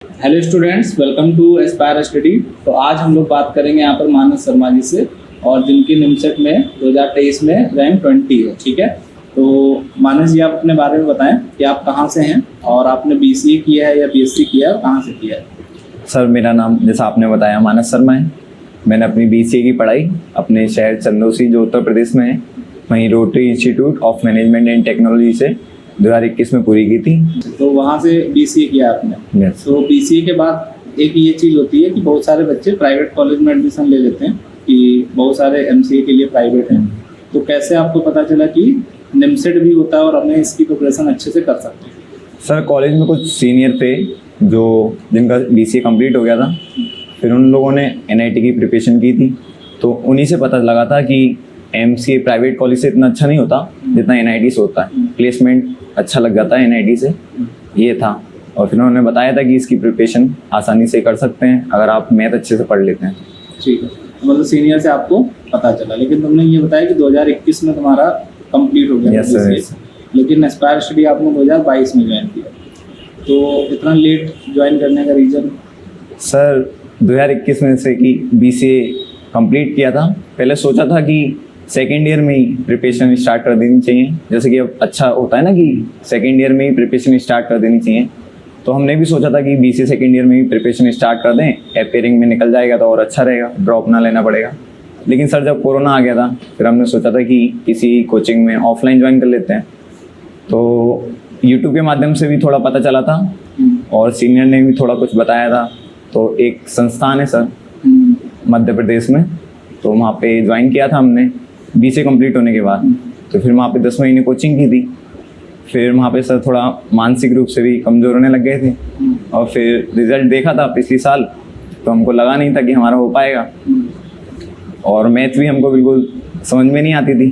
Hello students, welcome to Aspire Study. तो आज हम लोग बात करेंगे यहाँ पर मानस शर्मा जी से, और जिनकी निमसेट में 2023 में रैंक 20 है। ठीक है, तो मानस जी आप अपने बारे में बताएं कि आप कहाँ से हैं और आपने बीसीए किया है या बीएससी किया है और कहाँ से किया है। सर, मेरा नाम जैसा आपने बताया मानस शर्मा है। मैंने अपनी बीसीए की पढ़ाई अपने शहर चंदौसी जो उत्तर प्रदेश में है, वहीं rotary institute of management and technology से 2021 में पूरी की थी। तो वहाँ से बीसीए किया आपने। Yes. तो बीसीए के बाद एक ये चीज़ होती है कि बहुत सारे बच्चे प्राइवेट कॉलेज में एडमिशन ले लेते हैं कि बहुत सारे एमसीए के लिए प्राइवेट हैं। तो कैसे आपको पता चला कि निमसेट भी होता है और हमें इसकी प्रिपरेशन अच्छे से कर सकते हैं। सर, कॉलेज में कुछ सीनियर थे जो जिनका बीसीए कंप्लीट हो गया था, फिर उन लोगों ने एनआईटी की प्रिपरेशन की थी, तो उन्हीं से पता लगा था कि एमसीए प्राइवेट कॉलेज से इतना अच्छा नहीं होता जितना एनआईटी से होता है। प्लेसमेंट अच्छा लग जाता है एनआईटी से, ये था। और फिर उन्होंने बताया था कि इसकी प्रिपरेशन आसानी से कर सकते हैं अगर आप मैथ अच्छे से पढ़ लेते हैं। ठीक है, मतलब सीनियर से आपको पता चला, लेकिन तुमने ये बताया कि 2021 में तुम्हारा कंप्लीट हो गया। Yes, sir, yes. लेकिन एस्पायर स्टडी आपने 2022 में ज्वाइन किया, तो इतना लेट ज्वाइन करने का रीज़न। सर, 2021 में से कि बीसीए कंप्लीट किया था, पहले सोचा था कि सेकेंड ईयर में ही प्रिपरेशन स्टार्ट कर देनी चाहिए। जैसे कि अब अच्छा होता है ना कि सेकेंड ईयर में ही प्रिपरेशन स्टार्ट कर देनी चाहिए, तो हमने भी सोचा था कि बीसीए सेकेंड ईयर में ही प्रिपरेशन स्टार्ट कर दें, अपेयरिंग में निकल जाएगा तो और अच्छा रहेगा, ड्रॉप ना लेना पड़ेगा। लेकिन सर, जब कोरोना आ गया था, फिर हमने सोचा था कि किसी कोचिंग में ऑफलाइन ज्वाइन कर लेते हैं। तो यूट्यूब के माध्यम से भी थोड़ा पता चला था और सीनियर ने भी थोड़ा कुछ बताया था। तो एक संस्थान है सर मध्य प्रदेश में, तो वहाँ पे ज्वाइन किया था हमने बीसीए कंप्लीट होने के बाद। तो फिर वहाँ पे 10 महीने कोचिंग की थी। फिर वहाँ पे सर थोड़ा मानसिक रूप से भी कमज़ोर होने लग गए थे, और फिर रिज़ल्ट देखा था पिछली साल, तो हमको लगा नहीं था कि हमारा हो पाएगा। और मैथ भी हमको बिल्कुल समझ में नहीं आती थी,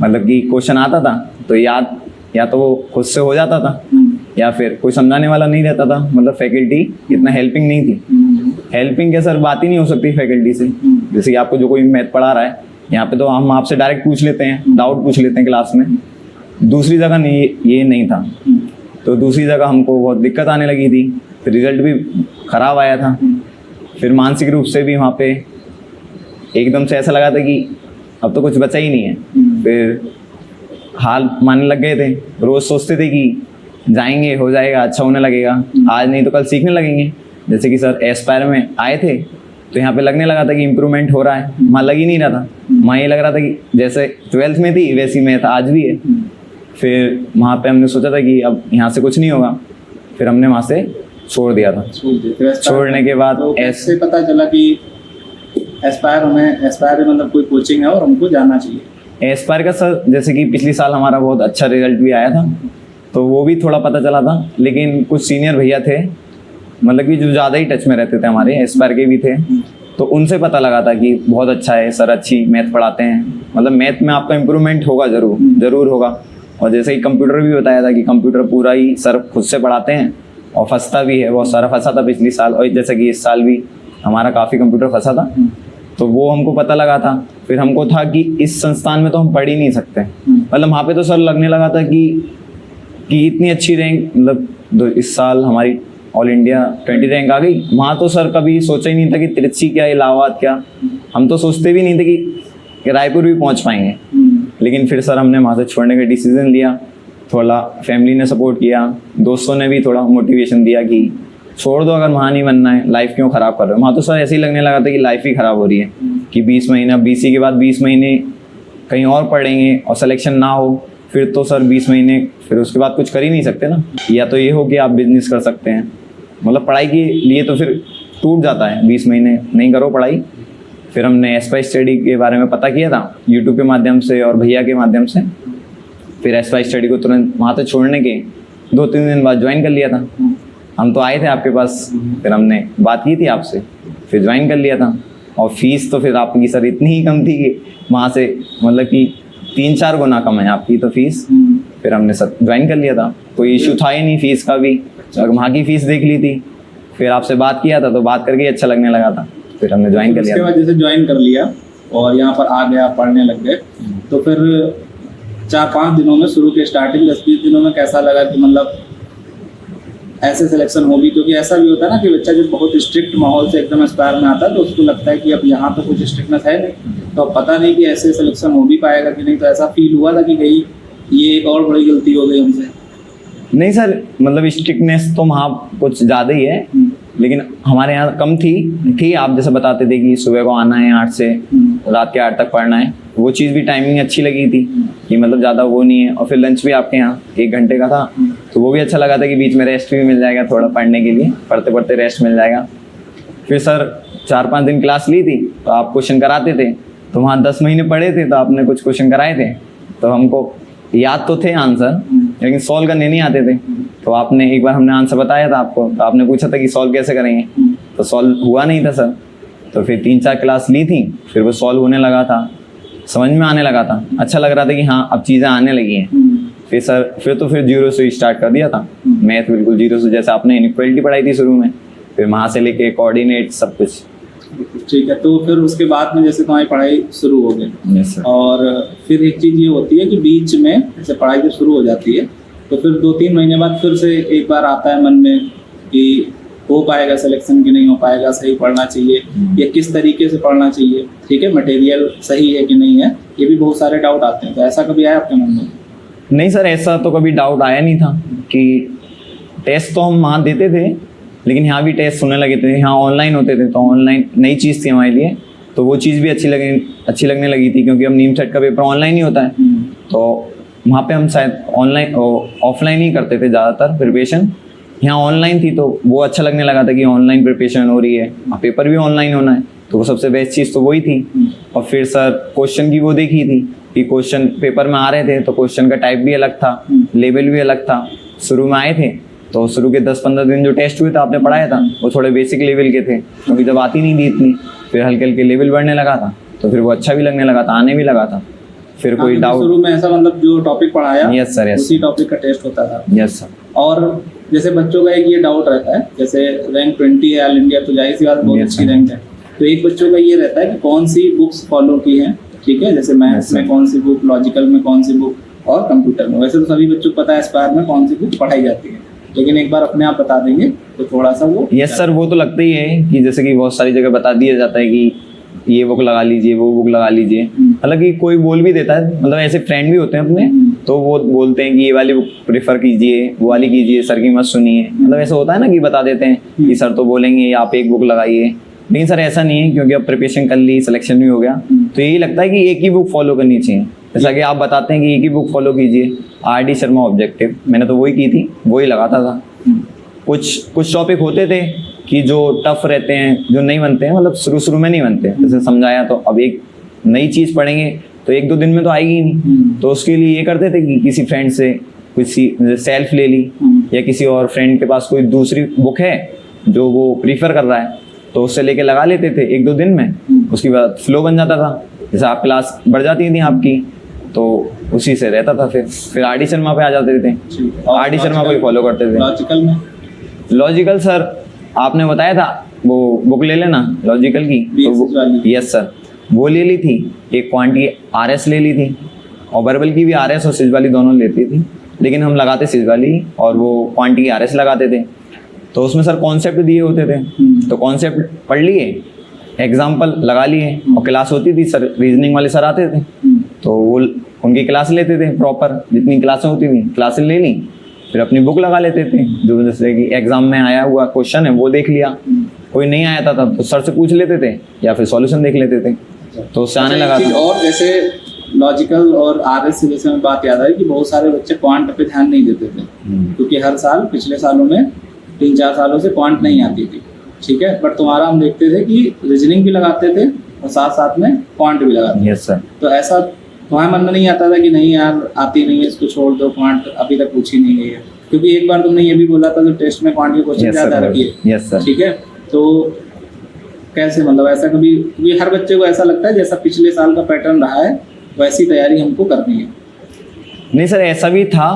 मतलब कि क्वेश्चन आता था तो याद या तो वो खुद से हो जाता था या फिर कोई समझाने वाला नहीं रहता था, मतलब फैकल्टी इतना हेल्पिंग नहीं थी। हेल्पिंग क्या सर, बात ही नहीं हो सकती फैकल्टी से। जैसे कि आपको जो कोई मैथ पढ़ा रहा है, यहाँ पे तो हम आपसे डायरेक्ट पूछ लेते हैं, डाउट पूछ लेते हैं क्लास में। दूसरी जगह नहीं, ये नहीं था। तो दूसरी जगह हमको बहुत दिक्कत आने लगी थी, फिर रिजल्ट भी ख़राब आया था। फिर मानसिक रूप से भी वहाँ पे एकदम से ऐसा लगा था कि अब तो कुछ बचा ही नहीं है। फिर हाल मानने लग गए थे, रोज़ सोचते थे कि जाएंगे, हो जाएगा, अच्छा होने लगेगा, आज नहीं तो कल सीखने लगेंगे। जैसे कि सर एस्पायर में आए थे तो यहाँ पे लगने लगा था कि इम्प्रूवमेंट हो रहा है, वहाँ लग ही नहीं रहा था। वहाँ ये लग रहा था कि जैसे 12th में थी वैसी मैथ आज भी है। फिर वहाँ पे हमने सोचा था कि अब यहाँ से कुछ नहीं होगा, फिर हमने वहाँ से छोड़ दिया था। छोड़ने के बाद तो ऐसे पता चला कि एस्पायर मतलब कोई कोचिंग है और हमको जाना चाहिए। एस्पायर का सर, जैसे कि पिछली साल हमारा बहुत अच्छा रिजल्ट भी आया था, तो वो भी थोड़ा पता चला था। लेकिन कुछ सीनियर भैया थे, मतलब कि जो ज़्यादा ही टच में रहते थे हमारे, एस्पायर के भी थे, तो उनसे पता लगा था कि बहुत अच्छा है सर, अच्छी मैथ पढ़ाते हैं, मतलब मैथ में आपका इम्प्रूवमेंट होगा, ज़रूर होगा। और जैसे कि कंप्यूटर भी बताया था कि कंप्यूटर पूरा ही सर खुद से पढ़ाते हैं और फंसता भी है, बहुत सारा फंसा था पिछली साल, और जैसे कि इस साल भी हमारा काफ़ी कंप्यूटर फंसा था, तो वो हमको पता लगा था। फिर हमको था कि इस संस्थान में तो हम पढ़ ही नहीं सकते, मतलब वहाँ पे तो सर लगने लगा था कि इतनी अच्छी रैंक, मतलब इस साल हमारी ऑल इंडिया 20 रैंक आ गई। वहाँ तो सर कभी सोचा ही नहीं था कि तिरछी क्या, इलाहाबाद क्या, हम तो सोचते भी नहीं थे कि रायपुर भी पहुँच पाएंगे। लेकिन फिर सर हमने वहाँ से छोड़ने का डिसीज़न लिया। थोड़ा फैमिली ने सपोर्ट किया, दोस्तों ने भी थोड़ा मोटिवेशन दिया कि छोड़ दो, अगर वहाँ नहीं बनना है, लाइफ क्यों ख़राब कर रहे हो। वहाँ तो सर ऐसे ही लगने लगा था कि लाइफ ही ख़राब हो रही है, कि 20 महीना बीसीए के बाद 20 महीने कहीं और पढ़ेंगे और सिलेक्शन ना हो, फिर तो सर 20 महीने फिर उसके बाद कुछ कर ही नहीं सकते ना। या तो ये हो कि आप बिजनेस कर सकते हैं, मतलब पढ़ाई के लिए तो फिर टूट जाता है, 20 महीने नहीं करो पढ़ाई। फिर हमने एस्पायर स्टडी के बारे में पता किया था यूट्यूब के माध्यम से और भैया के माध्यम से। फिर एस्पायर स्टडी को तुरंत वहाँ से छोड़ने के 2-3 दिन बाद ज्वाइन कर लिया था। हम तो आए थे आपके पास, फिर हमने बात की थी आपसे, फिर ज्वाइन कर लिया था। और फीस तो फिर आपकी सर इतनी ही कम थी कि वहाँ से मतलब कि 3-4 गुना कम है आपकी तो फीस। फिर हमने सर ज्वाइन कर लिया था, कोई इशू था ही नहीं फीस का भी। वहाँ की फ़ीस देख ली थी, फिर आपसे बात किया था, तो बात करके अच्छा लगने लगा था, फिर हमने ज्वाइन कर लिया। उसके बाद जैसे ज्वाइन कर लिया और यहाँ पर आ गया, पढ़ने लग गए, तो फिर 4-5 दिनों में, शुरू के स्टार्टिंग 10-20 दिनों में कैसा लगा कि मतलब ऐसे सिलेक्शन होगी, क्योंकि ऐसा भी होता है ना कि बच्चा जब बहुत स्ट्रिक्ट माहौल से एकदम एस्पायर में आता है तो उसको लगता है कि अब यहाँ तो कुछ स्ट्रिक्टनेस है नहीं, तो अब पता नहीं कि ऐसे सिलेक्शन हो भी पाएगा कि नहीं। तो ऐसा फील हुआ था कि कहीं ये एक और बड़ी गलती हो गई हमसे? नहीं सर, मतलब स्ट्रिक्टनेस तो वहाँ कुछ ज़्यादा ही है, लेकिन हमारे यहाँ कम थी। आप जैसे बताते थे कि सुबह को आना है 8 से रात के 8 तक पढ़ना है, वो चीज़ भी टाइमिंग अच्छी लगी थी कि मतलब ज़्यादा वो नहीं है। और फिर लंच भी आपके यहाँ 1 घंटे का था, तो वो भी अच्छा लगा था कि बीच में रेस्ट भी मिल जाएगा, थोड़ा पढ़ने के लिए पढ़ते पढ़ते रेस्ट मिल जाएगा। फिर सर 4-5 दिन क्लास ली थी तो आप क्वेश्चन कराते थे, तो वहाँ 10 महीने पढ़े थे तो आपने कुछ क्वेश्चन कराए थे, तो हमको याद तो थे आंसर लेकिन सॉल्व करने नहीं आते थे। तो आपने एक बार हमने आंसर बताया था आपको, तो आपने पूछा था कि सॉल्व कैसे करेंगे, तो सॉल्व हुआ नहीं था सर। तो फिर 3-4 क्लास ली थी, फिर वो सॉल्व होने लगा था, समझ में आने लगा था, अच्छा लग रहा था कि हाँ अब चीज़ें आने लगी हैं। फिर 0 से स्टार्ट कर दिया था मैथ, बिल्कुल 0 से, जैसे आपने इनइक्वालिटी पढ़ाई थी शुरू में, फिर वहाँ से लेके कोऑर्डिनेट सब कुछ। ठीक है, तो फिर उसके बाद में जैसे तुम्हारी पढ़ाई शुरू हो गई, यस सर। और फिर एक चीज़ ये होती है कि बीच में जैसे पढ़ाई जब शुरू हो जाती है तो फिर 2-3 महीने बाद फिर से एक बार आता है मन में कि हो पाएगा सिलेक्शन कि नहीं हो पाएगा, सही पढ़ना चाहिए या किस तरीके से पढ़ना चाहिए, ठीक है, मटेरियल सही है कि नहीं है, ये भी बहुत सारे डाउट आते हैं। तो ऐसा कभी आया आपके मन में? नहीं सर, ऐसा तो कभी डाउट आया नहीं था कि टेस्ट तो हम वहाँ देते थे, लेकिन यहाँ भी टेस्ट होने लगे थे, यहाँ ऑनलाइन होते थे, तो ऑनलाइन नई चीज़ थी हमारे लिए, तो वो चीज़ भी अच्छी लगने लगी थी, क्योंकि अब नीम सेट का पेपर ऑनलाइन ही होता है, तो वहाँ पे हम शायद ऑफलाइन ही करते थे ज़्यादातर प्रिपरेशन। यहाँ ऑनलाइन थी तो वो अच्छा लगने लगा था कि ऑनलाइन प्रिपरेशन हो रही है, पेपर भी ऑनलाइन होना है, तो वो सबसे बेस्ट चीज़ तो वही थी। और फिर सर क्वेश्चन की वो देखी थी कि क्वेश्चन पेपर में आ रहे थे, तो क्वेश्चन का टाइप भी अलग था, लेवल भी अलग था। शुरू में आए थे तो शुरू के 10-15 दिन जो टेस्ट हुए थे आपने पढ़ाया था वो थोड़े बेसिक लेवल के थे, क्योंकि जब आती नहीं थी इतनी, फिर हल्के हल्के लेवल बढ़ने लगा था, तो फिर वो अच्छा भी लगने लगा था, आने भी लगा था। फिर कोई डाउट शुरू में ऐसा मतलब जो टॉपिक पढ़ाया यस सर, उसी टॉपिक का टेस्ट होता था? Yes sir. और जैसे बच्चों का एक ये डाउट रहता है, जैसे रैंक 20 है ऑल इंडिया, तो जाहिर सी बात बहुत अच्छी रैंक है, तो एक बच्चों का ये रहता है कि कौन सी बुक्स फॉलो की हैं, ठीक है, जैसे मैथ्स में कौन सी बुक, लॉजिकल में कौन सी बुक और कंप्यूटर में। वैसे तो सभी बच्चों को पता है एस्पायर में कौन सी बुक पढ़ाई जाती है, लेकिन एक बार अपने आप बता देंगे तो थोड़ा सा वो। यस सर, वो तो लगता ही है कि जैसे कि बहुत सारी जगह बता दिया जाता है कि ये बुक लगा लीजिए, वो बुक लगा लीजिए, हालांकि कोई बोल भी देता है, मतलब ऐसे फ्रेंड भी होते हैं अपने, तो वो बोलते हैं कि ये वाली बुक प्रेफर कीजिए, वो वाली कीजिए, सर की मत सुनिए, मतलब ऐसा होता है ना कि बता देते हैं कि सर तो बोलेंगे आप एक बुक लगाइए, लेकिन सर ऐसा नहीं है, क्योंकि अब प्रिपरेशन कर ली, सिलेक्शन भी हो गया, तो यही लगता है कि एक ही बुक फॉलो करनी चाहिए। जैसा कि आप बताते हैं कि एक ही बुक फॉलो कीजिए, RD शर्मा ऑब्जेक्टिव, मैंने तो वही की थी, वही लगाता था। कुछ टॉपिक होते थे कि जो टफ रहते हैं, जो नहीं बनते हैं, मतलब शुरू में नहीं बनते, जैसे समझाया तो अब एक नई चीज़ पढ़ेंगे तो 1-2 दिन में तो आएगी ही नहीं, तो उसके लिए ये करते थे कि किसी फ्रेंड से किसी सेल्फ ले ली, या किसी और फ्रेंड के पास कोई दूसरी बुक है जो वो प्रीफर कर रहा है, तो उससे लेके लगा लेते थे 1-2 दिन में, उसके बाद फ्लो बन जाता था, जैसे आप क्लास बढ़ जाती थी आपकी, तो उसी से रहता था। फिर RD शर्मा पे आ जाते थे, RD शर्मा को ही फॉलो करते थे। लॉजिकल सर आपने बताया था वो बुक ले लेना लॉजिकल की, तो यस सर वो ले ली थी, एक क्वांटिटी RS ले ली थी, और वर्बल की भी RS और सिज वाली दोनों लेती थी, लेकिन हम लगाते सिज वाली और वो क्वांटिटी RS लगाते थे। तो उसमें सर कॉन्सेप्ट दिए होते थे, तो कॉन्सेप्ट पढ़ लिए, एग्जाम्पल लगा लिए, और क्लास होती थी, सर रीजनिंग वाले सर आते थे, तो वो उनकी क्लास लेते थे, प्रॉपर जितनी क्लासें होती थी क्लासें ले ली, फिर अपनी बुक लगा लेते थे, जो जैसे कि एग्जाम में आया हुआ क्वेश्चन है वो देख लिया, कोई नहीं आया था तब तो सर से पूछ लेते थे या फिर सॉल्यूशन देख लेते थे, तो उससे आने लगा था। और जैसे लॉजिकल और RS से जैसे हमें बात याद आई कि बहुत सारे बच्चे क्वांट पे ध्यान नहीं देते थे, क्योंकि हर साल पिछले सालों में 3-4 सालों से क्वांट नहीं आती थी, ठीक है, बट तुम्हारा हम देखते थे कि रीजनिंग भी लगाते थे और साथ साथ में क्वांट भी लगाते थे। Yes sir. तो ऐसा तुम्हारे मन में नहीं आता था कि नहीं यार आती नहीं है, इसको छोड़ दो, क्वांट अभी तक पूछी नहीं गई है? क्योंकि एक बार तुमने ये भी बोला था कि टेस्ट में क्वांट के क्वेश्चन ज्यादा रखिए, यस सर, ठीक है, तो कैसे, मतलब ऐसा कभी, ये हर बच्चे को ऐसा लगता है जैसा पिछले साल का पैटर्न रहा है वैसी तैयारी हमको करनी है? नहीं सर ऐसा भी था,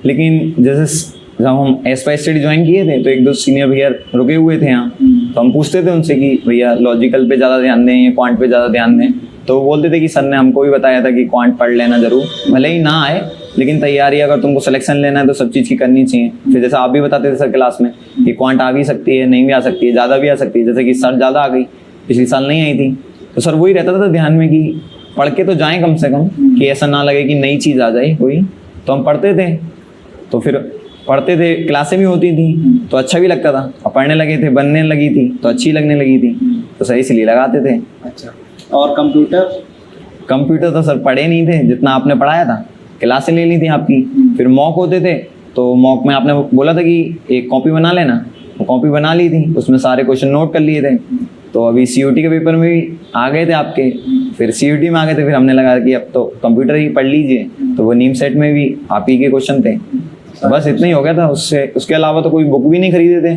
लेकिन जैसे जब हम एस्पायर स्टडी ज्वाइन किए थे तो 1-2 सीनियर भैया रुके हुए थे यहाँ, तो हम पूछते थे उनसे कि भैया लॉजिकल पे ज़्यादा ध्यान दें या क्वांट पे ज़्यादा ध्यान दें, तो वो बोलते थे कि सर ने हमको भी बताया था कि क्वांट पढ़ लेना जरूर, भले ही ना आए लेकिन तैयारी अगर तुमको सिलेक्शन लेना है तो सब चीज़ की करनी चाहिए। फिर जैसे आप भी बताते थे सर क्लास में कि क्वांट आ भी सकती है, नहीं भी आ सकती है, ज़्यादा भी आ सकती है। जैसे कि सर ज़्यादा आ गई, पिछले साल नहीं आई थी, तो सर वही रहता था ध्यान में कि पढ़ के तो जाएँ कम से कम, कि ऐसा ना लगे कि नई चीज़ आ जाए कोई। तो हम पढ़ते थे, तो फिर पढ़ते थे, क्लासें भी होती थी तो अच्छा भी लगता था, और पढ़ने लगे थे, बनने लगी थी तो अच्छी लगने लगी थी, तो सही इसलिए लगाते थे। अच्छा, और कंप्यूटर तो सर पढ़े नहीं थे, जितना आपने पढ़ाया था क्लासें ले ली थी आपकी, फिर मॉक होते थे, तो मॉक में आपने बोला था कि एक कॉपी बना लेना, वो कॉपी बना ली थी, उसमें सारे क्वेश्चन नोट कर लिए थे। तो अभी सीयूटी के पेपर में भी आ गए थे आपके, फिर सीयूटी में आ गए थे, फिर हमने लगा कि अब तो कंप्यूटर ही पढ़ लीजिए, तो वो नीम सेट में भी आप ही के क्वेश्चन थे। तो बस इतना ही हो गया था, उसके अलावा तो कोई बुक भी नहीं खरीदे थे,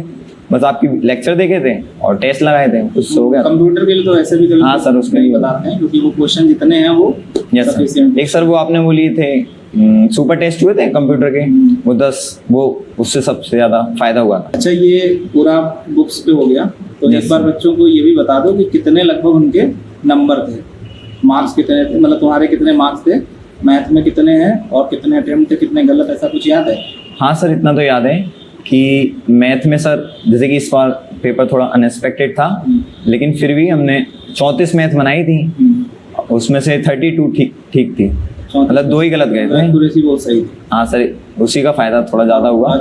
बस आपकी लेक्चर देखे थे और टेस्ट लगाए थे, उससे हो गया। कंप्यूटर के लिए तो ऐसे भी हाँ सर, उसके लिए बताते हैं क्योंकि वो क्वेश्चन जितने हैं वो यस सर। एक सर वो आपने वो लिए थे सुपर टेस्ट हुए थे कंप्यूटर के, वो 10, वो उससे सबसे ज़्यादा फायदा हुआ था। अच्छा, ये पूरा बुक्स पे हो गया, तो एक बार बच्चों को ये भी बता दो कि कितने लगभग उनके नंबर थे, मार्क्स कितने थे, मतलब तुम्हारे कितने मार्क्स थे, मैथ में कितने हैं और कितने अटेम्प्ट थे, कितने गलत, ऐसा कुछ याद है? हाँ सर, इतना तो याद है कि मैथ में सर जैसे कि इस बार पेपर थोड़ा अनएक्सपेक्टेड था, लेकिन फिर भी हमने 34 मैथ बनाई थी, उसमें से 32 ठीक थी, मतलब 2 ही गलत गए थे। एक्यूरेसी बहुत सही थी। हाँ सर, उसी का फायदा थोड़ा ज़्यादा हुआ।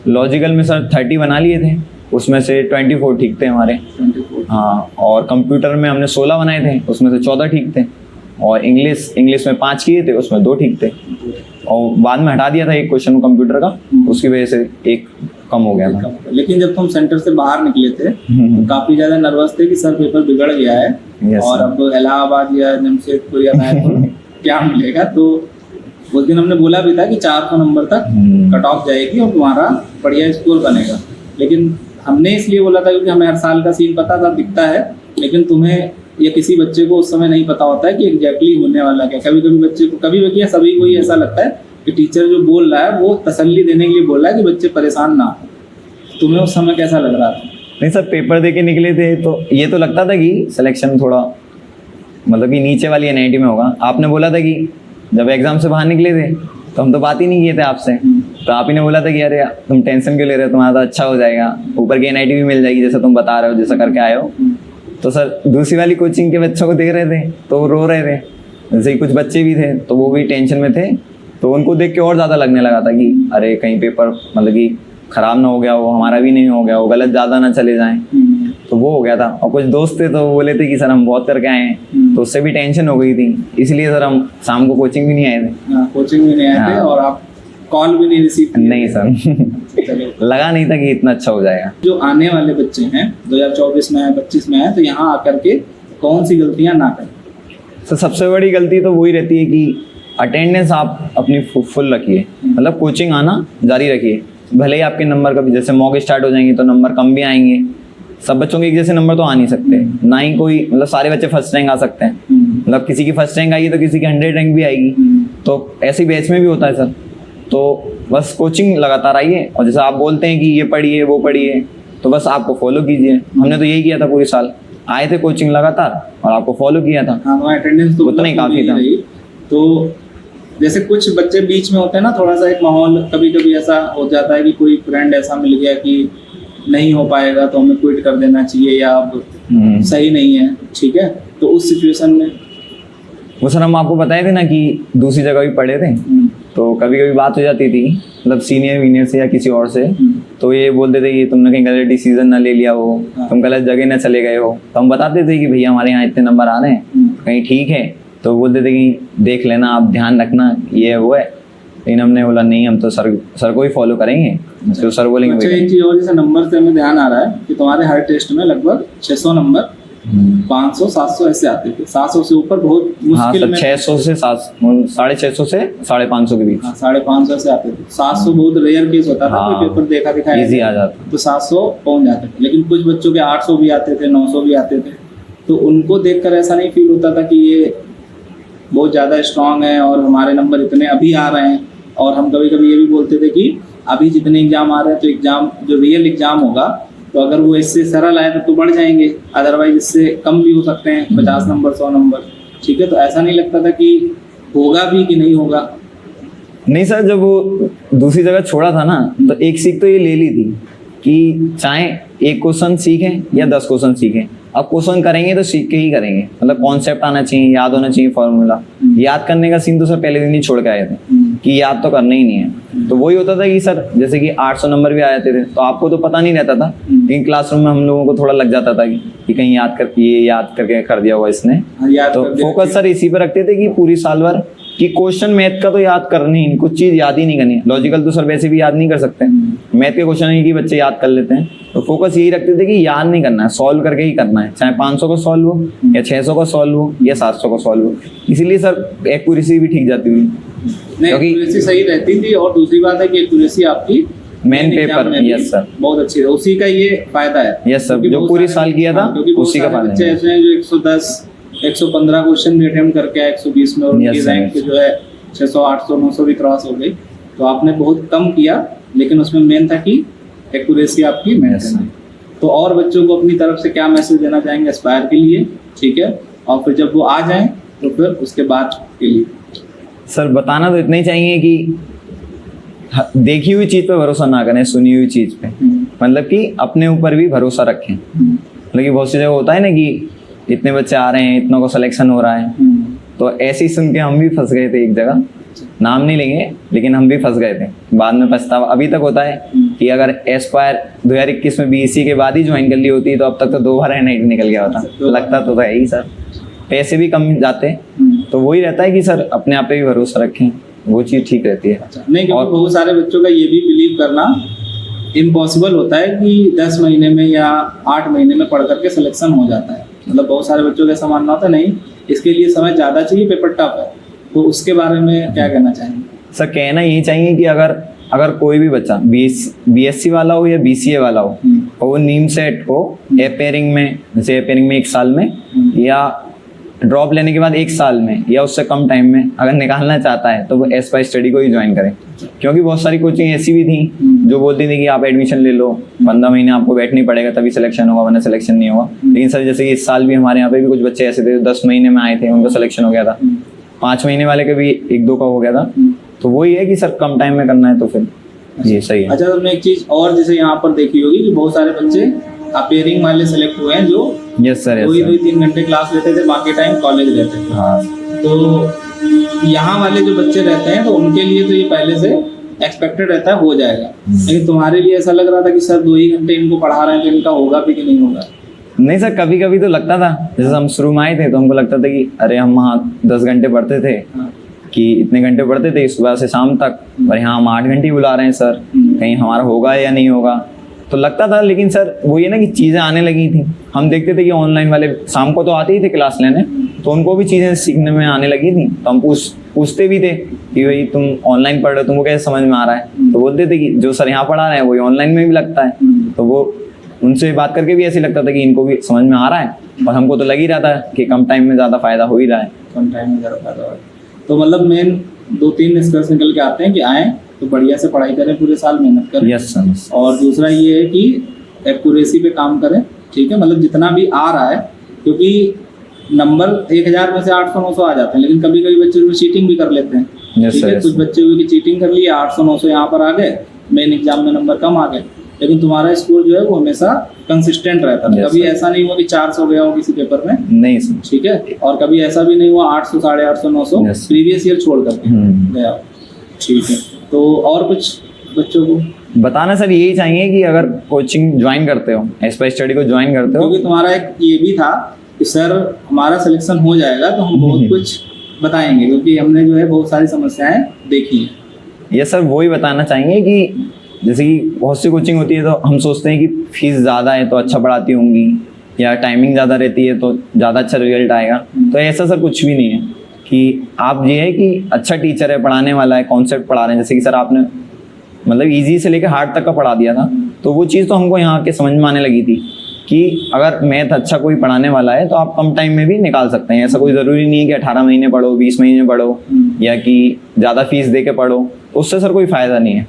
लॉजिकल में सर 30 बना लिए थे, उसमें से 24 ठीक थे हमारे। 24। हाँ, और कंप्यूटर में हमने 16 बनाए थे, उसमें से 14 ठीक थे, और इंग्लिश में 5 किए थे, उसमें 2 ठीक थे, और बाद में हटा दिया था एक क्वेश्चन कंप्यूटर का, उसकी वजह से 1 कम हो गया था। लेकिन जब तुम सेंटर से बाहर निकले थे तो काफी ज्यादा नर्वस थे कि सर पेपर बिगड़ गया है और अब इलाहाबाद या जमशेदपुर या रायपुर क्या मिलेगा। तो उस दिन हमने बोला भी था कि 400 नंबर तक कट ऑफ जाएगी और तुम्हारा बढ़िया स्कोर बनेगा, लेकिन हमने इसलिए बोला था क्योंकि हमें हर साल का सीन पता था, दिखता है, लेकिन तुम्हें या किसी बच्चे को उस समय नहीं पता होता है कि एग्जैक्टली होने वाला क्या। कभी कभी बच्चे को, कभी भी सभी को ही ऐसा लगता है कि टीचर जो बोल रहा है वो तसल्ली देने के लिए बोल रहा है कि बच्चे परेशान ना हो। तुम्हें उस समय कैसा लग रहा था? नहीं सर, पेपर दे के निकले थे तो ये तो लगता था कि सिलेक्शन थोड़ा मतलब कि नीचे वाली एनआईटी में होगा। आपने बोला था कि जब एग्जाम से बाहर निकले थे तो हम तो बात ही नहीं किए थे आपसे, तो आप ही ने बोला था कि अरे तुम टेंशन क्यों ले रहे हो, तुम्हारा तो अच्छा हो जाएगा, ऊपर की एनआईटी भी मिल जाएगी जैसा तुम बता रहे हो, जैसा करके आए हो। तो सर दूसरी वाली कोचिंग के बच्चों को देख रहे थे तो वो रो रहे थे, जैसे ही कुछ बच्चे भी थे तो वो भी टेंशन में थे, तो उनको देख के और ज़्यादा लगने लगा था कि अरे कहीं पेपर मतलब कि ख़राब ना हो गया हो, हमारा भी नहीं हो गया हो, गलत ज़्यादा ना चले जाएं, तो वो हो गया था। और कुछ दोस्त थे तो वो बोले थे कि सर हम बहुत करके आए हैं, तो उससे भी टेंशन हो गई थी, इसलिए सर हम शाम को कोचिंग भी नहीं आए थे। कोचिंग भी नहीं आए थे और आप कॉल भी नहीं रिसीव किए? नहीं सर लगा नहीं था कि इतना अच्छा हो जाएगा। जो आने वाले बच्चे हैं 2024 में 25 में है, तो यहाँ आकर के कौन सी गलतियाँ ना करें? तो सबसे बड़ी गलती तो वही रहती है कि अटेंडेंस आप अपनी फुल रखिए, मतलब कोचिंग आना जारी रखिए, भले ही आपके नंबर कभी जैसे मॉक स्टार्ट हो जाएंगे तो नंबर कम भी आएंगे, सब बच्चों के एक जैसे नंबर तो आ नहीं सकते, ना ही कोई मतलब सारे बच्चे फर्स्ट रैंक आ सकते हैं, मतलब किसी की फर्स्ट रैंक आई है तो किसी की 100 रैंक भी आएगी, तो ऐसी बैच में भी होता है सर। तो बस कोचिंग लगातार आइए, और जैसे आप बोलते हैं कि ये पढ़िए वो पढ़िए, तो बस आपको फॉलो कीजिए। हमने तो यही किया था, पूरे साल आए थे कोचिंग लगातार और आपको फॉलो किया था। हाँ, अटेंडेंस तो उतना ही काफ़ी था। तो जैसे कुछ बच्चे बीच में होते हैं ना, थोड़ा सा एक माहौल कभी कभी ऐसा हो जाता है कि कोई फ्रेंड ऐसा मिल गया कि नहीं हो पाएगा तो हमें क्विट कर देना चाहिए या अब सही नहीं है, ठीक है, तो उस सिचुएशन में वो सर हम आपको बताए थे ना कि दूसरी जगह भी पढ़े थे, तो कभी कभी बात हो जाती थी मतलब सीनियर वीनियर से या किसी और से, तो ये बोलते थे कि तुमने कहीं गलत डिसीजन ना ले लिया हो, तुम गलत जगह ना चले गए हो, तो हम बताते थे कि भैया हमारे यहाँ इतने नंबर आ रहे हैं, कहीं ठीक है, तो बोलते थे कि देख लेना, आप ध्यान रखना, ये वो है। लेकिन हमने बोला नहीं, हम तो सर को ही फॉलो करेंगे, तो सर बोलेंगे। अच्छा, एक चीज़ और, जैसे नंबर से हमें ध्यान आ रहा है कि तुम्हारे हर टेस्ट में लगभग 600 नंबर 500 700 ऐसे आते थे, 700 से ऊपर बहुत मुश्किल में, 600 से 650 से 550 के बीच, 550 से आते थे। 700 बहुत रेयर केस होता था, पेपर देखा दिखाया इजी आ जाता, तो 700 पहुंच जाते थे। लेकिन कुछ बच्चों के 800 भी आते थे, 900 भी आते थे, तो उनको देखकर ऐसा नहीं फील होता था कि ये बहुत ज़्यादा स्ट्रांग है और हमारे नंबर इतने अभी आ रहे हैं। और हम कभी कभी ये भी बोलते थे कि अभी जितने एग्जाम आ रहे हैं तो एग्जाम जो रियल एग्जाम होगा तो अगर वो इससे सरल आए तो बढ़ जाएंगे, अदरवाइज इससे कम भी हो सकते हैं, 50 नंबर 100 नंबर, ठीक है। तो ऐसा नहीं लगता था कि होगा भी कि नहीं होगा? नहीं सर, जब वो दूसरी जगह छोड़ा था ना तो एक सीख तो ये ले ली थी कि चाहे एक क्वेश्चन सीखें या 10 क्वेश्चन सीखें, अब क्वेश्चन करेंगे तो सीख के ही करेंगे। मतलब कॉन्सेप्ट आना चाहिए, याद होना चाहिए फॉर्मूला। याद करने का सीन तो सर पहले दिन ही छोड़ के आए थे कि याद तो करना ही नहीं है। तो वही होता था कि सर जैसे कि 800 नंबर भी आ जाते थे तो आपको तो पता नहीं रहता था, लेकिन क्लासरूम में हम लोगों को थोड़ा लग जाता था कि कहीं याद करके कर दिया हुआ इसने। तो फोकस सर इसी पे रखते थे कि पूरी साल भर कि क्वेश्चन मैथ का तो याद करनी ही, कुछ चीज याद ही नहीं करनी है। लॉजिकल तो सर वैसे भी याद नहीं कर सकते, मैथ के क्वेश्चन है कि बच्चे याद कर लेते हैं। तो फोकस यही रखते थे कि याद नहीं करना है, सॉल्व करके ही करना है, चाहे 500 को सॉल्व हो या 600 को सॉल्व हो या 700 को सॉल्व हो। इसीलिए सर एक्यूरेसी भी ठीक जाती हुई, क्योंकि एक्यूरेसी सही रहती थी। और दूसरी बात है कि एक्यूरेसी आपकी मेन पेपर, यस सर, बहुत अच्छी है, उसी का ये फायदा है। यस सर, जो पूरी साल किया था उसी का फायदा बच्चे ऐसे हैं जो 110 115 क्वेश्चन भी अटेम्प्ट करके आए 120 में, और उनकी रैंक जो है 600 800 900 भी क्रॉस हो गई। तो आपने बहुत कम किया, लेकिन उसमें मेन था कि एक्यूरेसी आपकी मेंटेन है। तो और बच्चों को अपनी तरफ से क्या मैसेज देना चाहेंगे एस्पायर के लिए, ठीक है, और फिर जब वो आ जाएं तो फिर उसके बाद के लिए? सर बताना तो इतना ही चाहिए कि देखी हुई चीज पे भरोसा ना करें, सुनी हुई चीज पे, मतलब कि अपने ऊपर भी भरोसा रखें। मतलब कि बहुत सी जगह होता है ना कि इतने बच्चे आ रहे हैं, इतनों को सिलेक्शन हो रहा है, तो ऐसे ही सुन के हम भी फंस गए थे एक जगह, नाम नहीं लेंगे, लेकिन हम भी फंस गए थे। बाद में पछतावा अभी तक होता है कि अगर एस्पायर 2021 में बीएससी के बाद ही ज्वाइन कर ली होती तो अब तक तो 2 बार एनआईटी निकल गया होता। लगता तो था यही सर, पैसे भी कम जाते। तो वही रहता है कि सर अपने आप पे भी भरोसा रखें, वो चीज़ ठीक रहती है। नहीं, क्योंकि बहुत सारे बच्चों का ये भी बिलीव करना इम्पॉसिबल होता है कि 10 महीने में या 8 महीने में पढ़ करके सिलेक्शन हो जाता है। मतलब बहुत सारे बच्चों का ऐसा मानना होता है नहीं, इसके लिए समय ज़्यादा चाहिए, पेपर टफ है। तो उसके बारे में क्या कहना चाहेंगे? सर कहना यही चाहिए कि अगर कोई भी बच्चा बीएससी वाला हो या बीसीए वाला हो, और वो नीम सेट को अपेयरिंग में, जैसे अपेयरिंग में 1 साल में या ड्रॉप लेने के बाद 1 साल में या उससे कम टाइम में अगर निकालना चाहता है तो वो एस्पायर स्टडी को ही ज्वाइन करें। क्योंकि बहुत सारी कोचिंग ऐसी भी थी जो बोलती थी कि आप एडमिशन ले लो, 15 महीने आपको बैठना ही पड़ेगा तभी सिलेक्शन होगा, वरना सिलेक्शन नहीं होगा। लेकिन सर जैसे कि इस साल भी हमारे यहाँ पे भी कुछ बच्चे ऐसे थे 10 महीने में आए थे, उनका सिलेक्शन हो गया था। 5 महीने वाले के भी 1-2 का हो गया था। तो वही है कि सर कम टाइम में करना है तो फिर ये सही है। अच्छा, तुमने एक चीज और जैसे यहाँ पर देखी होगी कि बहुत सारे बच्चे अपेयरिंग वाले सेलेक्ट हुए हैं जो यस सर 2-3 घंटे क्लास लेते थे, बाकी टाइम कॉलेज रहते थे। हाँ, तो यहाँ वाले जो बच्चे रहते हैं तो उनके लिए तो ये पहले से एक्सपेक्टेड रहता है हो जाएगा। लेकिन तुम्हारे लिए ऐसा लग रहा था कि सर 2 ही घंटे इनको पढ़ा रहे हैं तो इनका होगा भी कि नहीं होगा? नहीं सर, कभी कभी तो लगता था, जैसे हम शुरू में आए थे तो हमको लगता था कि अरे हम वहाँ 10 घंटे पढ़ते थे, कि इतने घंटे पढ़ते थे सुबह से शाम तक, और यहाँ हम 8 घंटे ही बुला रहे हैं सर, कहीं हमारा होगा या नहीं होगा, तो लगता था। लेकिन सर वो ये ना कि चीज़ें आने लगी थी, हम देखते थे कि ऑनलाइन वाले शाम को तो आते ही थे क्लास लेने, तो उनको भी चीज़ें सीखने में आने लगी थी। तो हम पूछते भी थे कि भाई तुम ऑनलाइन पढ़ रहे हो, तुमको कैसे समझ में आ रहा है? तो बोलते थे कि जो सर यहाँ पढ़ा रहे हैं वही ऑनलाइन में भी लगता है। तो वो उनसे बात करके भी ऐसे लगता था कि इनको भी समझ में आ रहा है, और हमको तो लग ही रहा था कि कम टाइम में ज़्यादा फायदा हो ही रहा है। कम टाइम में ज़्यादा फायदा हो रहा है। तो मतलब मेन 2-3 निष्कर्ष निकल के आते हैं कि आए तो बढ़िया से पढ़ाई करें, पूरे साल मेहनत करें। Yes sir. और दूसरा ये है कि एक्यूरेसी पे काम करें, ठीक है, मतलब जितना भी आ रहा है, क्योंकि नंबर 1000 में से 800-900 आ जाते हैं, लेकिन कभी कभी बच्चे उसमें चीटिंग भी कर लेते हैं। ठीक है, कुछ बच्चे हुए कि चीटिंग कर लिए, 800-900 यहाँ पर आ गए, मेन एग्जाम में नंबर कम आ गए, लेकिन तुम्हारा स्कोर जो है वो हमेशा कंसिस्टेंट रहता है। कभी ऐसा नहीं हुआ कि 400 गया हो किसी पेपर में, नहीं सर, ठीक है, और कभी ऐसा भी नहीं हुआ 800, 850, 900 प्रीवियस ईयर छोड़ करके गया, ठीक है। तो और कुछ बच्चों को बताना सर यही चाहिए कि अगर कोचिंग ज्वाइन करते हो, एस्पायर स्टडी को ज्वाइन करते हो, क्योंकि तुम्हारा एक ये भी था कि सर हमारा सिलेक्शन हो जाएगा तो हम बहुत कुछ बताएंगे, क्योंकि हमने जो है बहुत सारी समस्याएं देखी हैं। ये सर वही बताना चाहेंगे कि जैसे कि बहुत सी कोचिंग होती है तो हम सोचते हैं कि फीस ज़्यादा है तो अच्छा पढ़ाती होंगी, या टाइमिंग ज़्यादा रहती है तो ज़्यादा अच्छा रिजल्ट आएगा। तो ऐसा सर कुछ भी नहीं है, कि आप ये है कि अच्छा टीचर है, पढ़ाने वाला है, कॉन्सेप्ट पढ़ा रहे हैं। जैसे कि सर आपने मतलब इजी से लेकर हार्ड तक का पढ़ा दिया था, तो वो चीज़ तो हमको यहाँ के समझ में आने लगी थी कि अगर मैथ अच्छा कोई पढ़ाने वाला है तो आप कम टाइम में भी निकाल सकते हैं। ऐसा कोई ज़रूरी नहीं है कि 18 महीने पढ़ो, 20 महीने पढ़ो, या कि ज़्यादा फीस दे के पढ़ो, उससे सर कोई फ़ायदा नहीं है।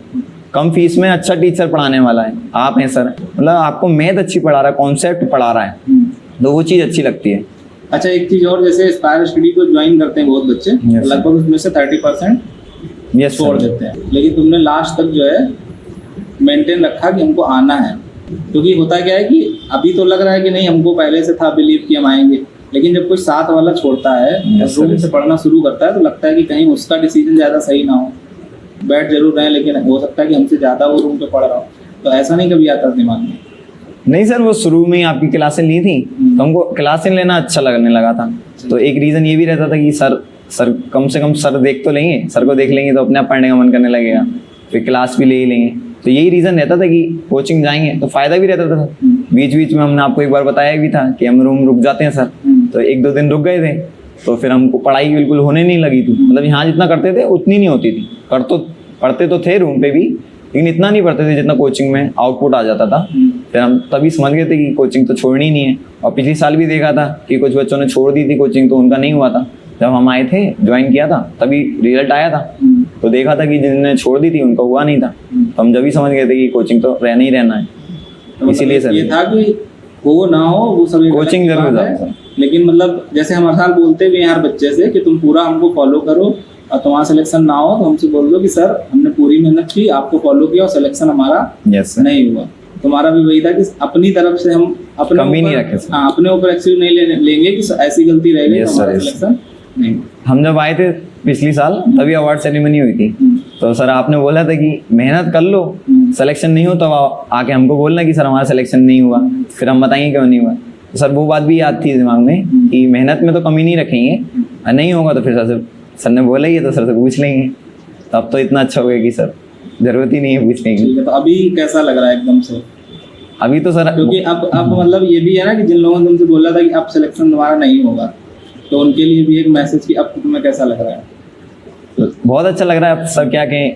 कम फीस में अच्छा टीचर पढ़ाने वाला है, आप हैं सर, मतलब आपको मैथ अच्छी पढ़ा रहा है, कॉन्सेप्ट पढ़ा रहा है, तो वो चीज़ अच्छी लगती है। अच्छा, एक चीज़ और, जैसे एस्पायर स्टडी को ज्वाइन करते हैं बहुत बच्चे, लगभग उसमें से 30% Yes, छोड़ sir. देते हैं, लेकिन तुमने लास्ट तक जो है मेंटेन रखा कि हमको आना है। क्योंकि होता क्या है कि अभी तो लग रहा है कि नहीं, हमको पहले से था बिलीव कि हम आएंगे, लेकिन जब कोई साथ वाला छोड़ता है, Yes, रूम sir. से पढ़ना शुरू करता है, तो लगता है कि कहीं उसका डिसीजन ज़्यादा सही ना हो। बैठ जरूर रहे, लेकिन हो सकता है कि हमसे ज़्यादा वो रूम पे पढ़ रहा हो। तो ऐसा नहीं कभी आता दिमाग में? नहीं सर, वो शुरू में ही आपकी क्लासें ली थी तो हमको क्लासें लेना अच्छा लगने लगा था। तो एक रीज़न ये भी रहता था कि सर कम से कम सर देख तो लेंगे, सर को देख लेंगे तो अपने आप पढ़ने का मन करने लगेगा, फिर क्लास भी ले ही लेंगे। तो यही रीज़न रहता था कि कोचिंग जाएंगे तो फ़ायदा भी रहता था। बीच बीच में हमने आपको एक बार बताया भी था कि हम रूम रुक जाते हैं सर, तो 1-2 दिन रुक गए थे, तो फिर हमको पढ़ाई बिल्कुल होने नहीं लगी थी। मतलब यहाँ जितना करते थे उतनी नहीं होती थी। पढ़ते तो थे रूम पे भी, लेकिन इतना नहीं पढ़ते थे जितना कोचिंग में आउटपुट आ जाता था। फिर हम तभी समझ गए थे कि कोचिंग तो छोड़नी नहीं है। और पिछले साल भी देखा था कि कुछ बच्चों ने छोड़ दी थी कोचिंग, तो उनका नहीं हुआ था। जब हम आए थे, ज्वाइन किया था, तभी रिजल्ट आया था, तो देखा था कि जिनने छोड़ दी थी उनका हुआ नहीं था। तो हम जब भी समझ गए थे कि कोचिंग तो रहना ही रहना है। तो इसीलिए मतलब सर ये था कि हो ना हो वो सब एक कोचिंग अलग जरूर बात जाओ है। सर। लेकिन मतलब जैसे हम हर साल बोलते भी हैं हर बच्चे से कि तुम पूरा हमको फॉलो करो, और तुम्हारा सिलेक्शन ना हो तो हमसे बोल दो कि सर हमने पूरी मेहनत की, आपको फॉलो किया और सिलेक्शन हमारा यस सर। नहीं हुआ। तुम्हारा भी वही था कि अपनी तरफ से हम अपने कमी नहीं ऊपर- रखे सर। हाँ, अपने ऊपर एक्सक्यूज नहीं लेंगे कि ऐसी गलती रह गई Yes, तो sir, हमारा yes. सिलेक्शन नहीं हुआ। हम जब आए थे पिछली साल तभी अवार्ड सेरेमनी हुई थी, तो सर आपने बोला था कि मेहनत कर लो, सिलेक्शन नहीं हो तो आके हमको बोलना कि सर हमारा सिलेक्शन नहीं हुआ, फिर हम बताएंगे क्यों नहीं हुआ। तो सर वो बात भी याद थी दिमाग में कि मेहनत में तो कमी नहीं रखेंगे, और नहीं होगा तो फिर सर ने बोला ही है तो सर से पूछ लेंगे। तो अब तो इतना अच्छा हो गया कि सर जरूरत ही नहीं है पूछने की। ठीक है, तो अभी कैसा लग रहा है एकदम से? अभी तो सर क्योंकि अब मतलब ये भी है ना कि जिन लोगों ने तुमसे बोला था कि अब सिलेक्शन तुम्हारा नहीं होगा, तो उनके लिए भी एक मैसेज कि अब तुम्हें कैसा लग रहा है? बहुत अच्छा लग रहा है। अब सर क्या कहें,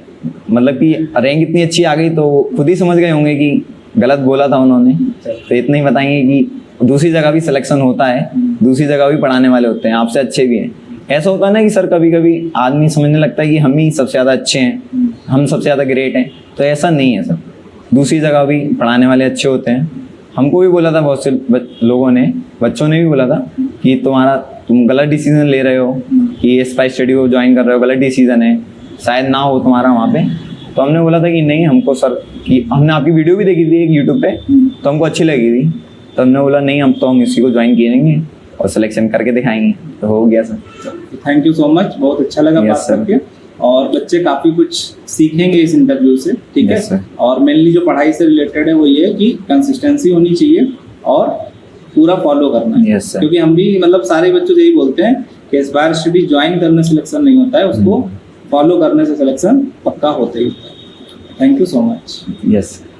मतलब कि रैंक इतनी अच्छी आ गई तो खुद ही समझ गए होंगे कि गलत बोला था उन्होंने। तो इतना ही बताएंगे कि दूसरी जगह भी सिलेक्शन होता है, दूसरी जगह भी पढ़ाने वाले होते हैं, आपसे अच्छे भी हैं। ऐसा होता है ना कि सर कभी कभी आदमी समझने लगता है कि हम ही सबसे ज़्यादा अच्छे हैं, हम सबसे ज़्यादा ग्रेट हैं, तो ऐसा नहीं है सर। दूसरी जगह भी पढ़ाने वाले अच्छे होते हैं। हमको भी बोला था बहुत से लोगों ने, बच्चों ने भी बोला था कि तुम गलत डिसीजन ले रहे हो, कि एस्पायर स्टडी को ज्वाइन कर रहे हो, गलत डिसीजन है, शायद ना हो तुम्हारा वहाँ पे। तो हमने बोला था कि नहीं, हमको सर कि हमने आपकी वीडियो भी देखी थी एक यूट्यूब पे, तो हमको अच्छी लगी थी, तो हमने बोला नहीं हम इसी को ज्वाइन करेंगे और सिलेक्शन करके दिखाएंगे। तो हो गया sir. Thank you so much, बहुत अच्छा लगा Yes, बात sir. करके। और बच्चे काफ़ी कुछ सीखेंगे इस इंटरव्यू से, ठीक Yes, है। sir. और मेनली जो पढ़ाई से रिलेटेड है वो ये है कि कंसिस्टेंसी होनी चाहिए और पूरा फॉलो करना है। Yes, sir. क्योंकि हम भी मतलब सारे बच्चों से यही बोलते हैं कि एस्पायर स्टडी ज्वाइन करने से सिलेक्शन नहीं होता है, उसको फॉलो करने से सिलेक्शन पक्का होता ही होता है। Thank you so much. Yes.